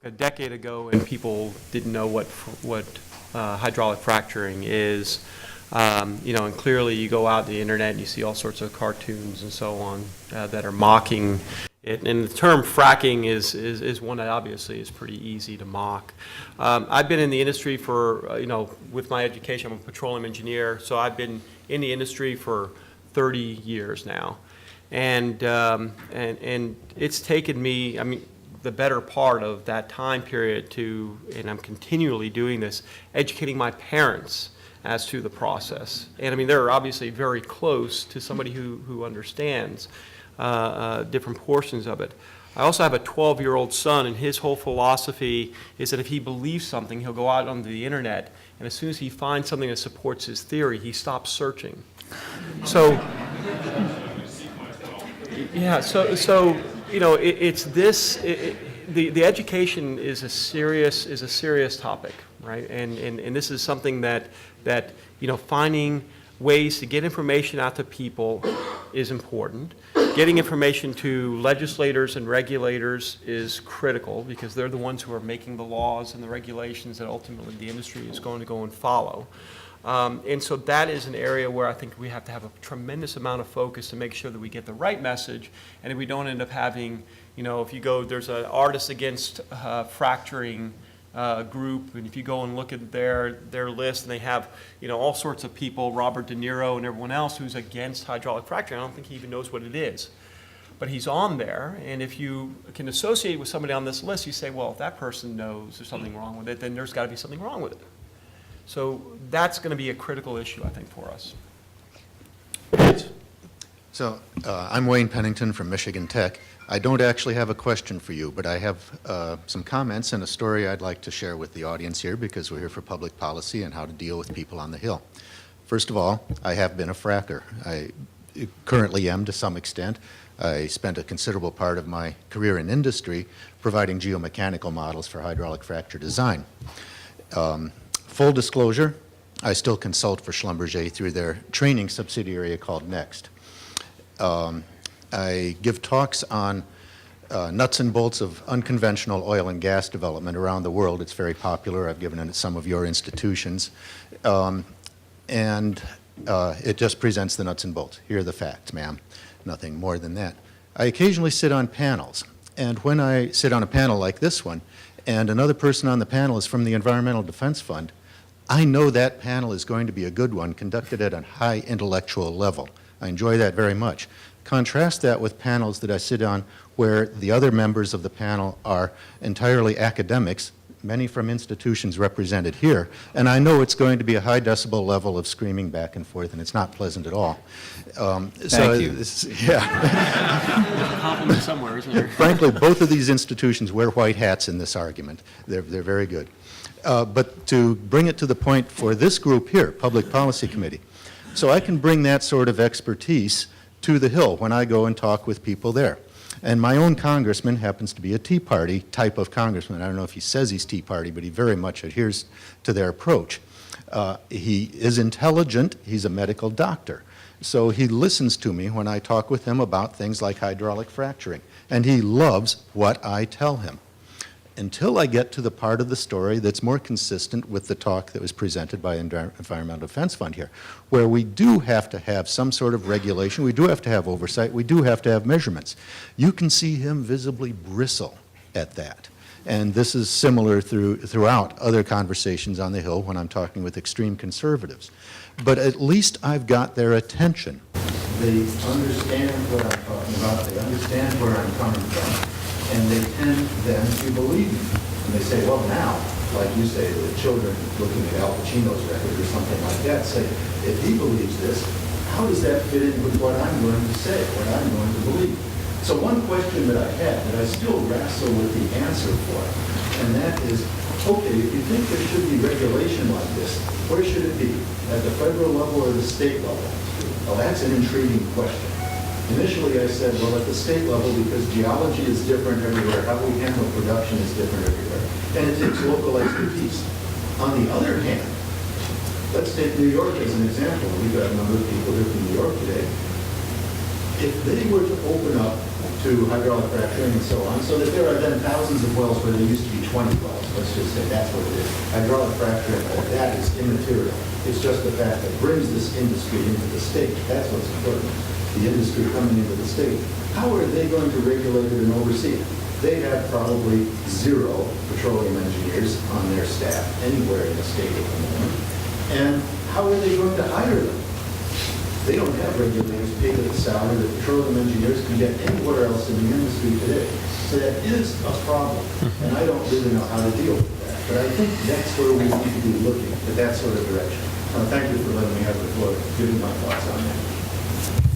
a decade ago and people didn't know what hydraulic fracturing is. You know, and clearly you go out to the internet and you see all sorts of cartoons and so on that are mocking it. And the term fracking is one that obviously is pretty easy to mock. I've been in the industry for, you know, with my education, I'm a petroleum engineer, so I've been in the industry for 30 years now. And it's taken me, I mean, the better part of that time period to, and I'm continually doing this, educating my parents as to the process. And I mean, they're obviously very close to somebody who understands different portions of it. I also have a 12-year-old son, and his whole philosophy is that if he believes something, he'll go out onto the internet, and as soon as he finds something that supports his theory, he stops searching. So, yeah, so you know, it's this, the education is a serious topic, right? And this is something that, you know, finding ways to get information out to people is important. Getting information to legislators and regulators is critical because they're the ones who are making the laws and the regulations that ultimately the industry is going to go and follow. And so that is an area where I think we have to have a tremendous amount of focus to make sure that we get the right message, and if we don't end up having, you know, if you go, there's an Artists Against Fracturing group, and if you go and look at their list, and they have, you know, all sorts of people, Robert De Niro and everyone else who's against hydraulic fracturing. I don't think he even knows what it is. But he's on there, and if you can associate with somebody on this list, you say, well, if that person knows there's something wrong with it, then there's got to be something wrong with it. So that's going to be a critical issue, I think, for us. So I'm Wayne Pennington from Michigan Tech. I don't actually have a question for you, but I have some comments and a story I'd like to share with the audience here because we're here for public policy and how to deal with people on the Hill. First of all, I have been a fracker. I currently am to some extent. I spent a considerable part of my career in industry providing geomechanical models for hydraulic fracture design. Full disclosure, I still consult for Schlumberger through their training subsidiary called Next. I give talks on nuts and bolts of unconventional oil and gas development around the world. It's very popular. I've given it at some of your institutions. It just presents the nuts and bolts. Here are the facts, ma'am. Nothing more than that. I occasionally sit on panels. And when I sit on a panel like this one, and another person on the panel is from the Environmental Defense Fund, I know that panel is going to be a good one, conducted at a high intellectual level. I enjoy that very much. Contrast that with panels that I sit on where the other members of the panel are entirely academics, many from institutions represented here, and I know it's going to be a high decibel level of screaming back and forth, and it's not pleasant at all. Thank you. Yeah. There's a compliment somewhere, isn't there? Frankly, both of these institutions wear white hats in this argument. They're very good. But to bring it to the point for this group here, Public Policy Committee, so I can bring that sort of expertise to the Hill when I go and talk with people there. And my own congressman happens to be a Tea Party type of congressman. I don't know if he says he's Tea Party, but he very much adheres to their approach. He is intelligent. He's a medical doctor. So he listens to me when I talk with him about things like hydraulic fracturing. And he loves what I tell him. Until I get to the part of the story that's more consistent with the talk that was presented by Environmental Defense Fund here, where we do have to have some sort of regulation, we do have to have oversight, we do have to have measurements. You can see him visibly bristle at that. And this is similar throughout other conversations on the Hill when I'm talking with extreme conservatives. But at least I've got their attention. They understand what I'm talking about, they understand where I'm coming from. And they tend then to believe me. And they say, well, now, like you say, the children looking at Al Pacino's record or something like that, say, if he believes this, how does that fit in with what I'm going to say, what I'm going to believe? So one question that I had that I still wrestle with the answer for, and that is, okay, if you think there should be regulation like this, where should it be? At the federal level or the state level? Well, that's an intriguing question. Initially, I said, well, at the state level, because geology is different everywhere, how we handle production is different everywhere, and it takes local expertise. On the other hand, let's take New York as an example. We've got a number of people here from New York today. If they were to open up to hydraulic fracturing and so on, so that there are then thousands of wells where there used to be 20 wells. Let's just say that's what it is. Hydraulic fracturing, that is immaterial. It's just the fact that brings this industry into the state. That's what's important. The industry coming into the state. How are they going to regulate it and oversee it? They have probably 0 petroleum engineers on their staff anywhere in the state at the moment. And how are they going to hire them? They don't have regulators paid at the salary that petroleum engineers can get anywhere else in the industry today. So that is a problem, and I don't really know how to deal with that. But I think that's where we need to be looking, at that sort of direction. Thank you for letting me have the floor, giving my thoughts on that.